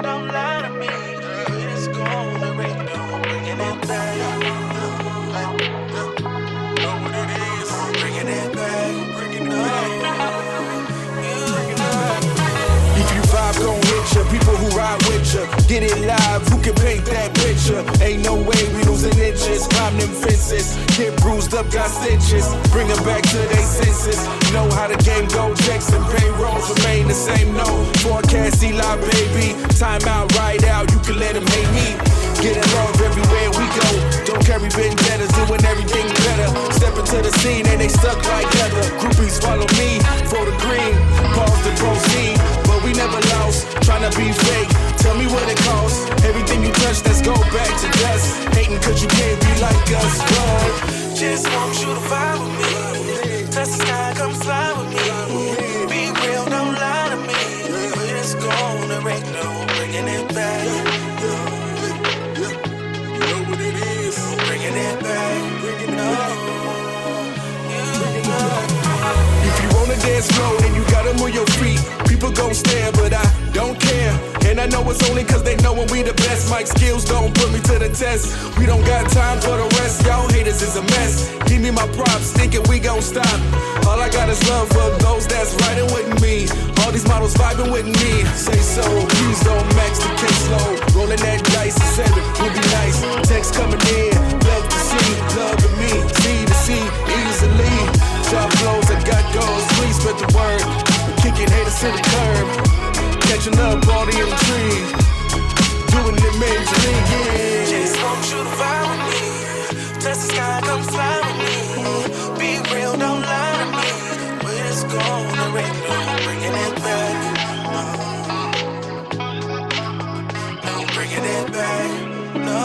real, don't lie to me. It's gonna rain, no, bringing it back. Know what it is, bringing it back, bringing it back. If you vibe, gon' hit ya. People who ride with ya, get it live. Who can paint that picture? Ain't no way we losing inches. Climb them fences, get bruised up, got stitches. Bring them back to their senses. Know how the game go. Checks and payrolls remain the same. No forecast, Eli, baby. Time out, ride out. You can let them hate me. Getting love everywhere we go. Don't carry vendettas, doing everything better. Step into the scene and they stuck like leather. Groupies follow me for the green. Pause to proceed, but we never lost. Tryna be fake, tell me what it costs. Everything you touch, let's go back to dust. Hating cause you can't be like us, bro. Just want you to vibe with me. Touch the sky, come fly with me. Be real, don't lie to me. It's gonna rain, no, bringing it back. Bringing it back, bringing it up. If you on the dance floor and you gotta move your feet, people gon' stare, but I don't care. And I know it's only cause they know when we the best. Mic skills don't put me to the test. We don't got time for the rest. Y'all haters is a mess. Give me my props, thinking we gon' stop. All I got is love for those that's riding with me. All these models vibing with me. Say so, please don't max the caseload. Rolling that dice at 7 would be nice. Text coming in, love to see, love to me. C to C, easily. Drop flows, I got goals, please spread the word. Kicking haters to the curb. Catching up, all the intrigue. Doing it majorly, yeah. Just want you to vibe with me. Touch the sky, come fly with me. Be real, don't lie to me. But it's gonna rain, no, bringing it back. No, bringing it back, no.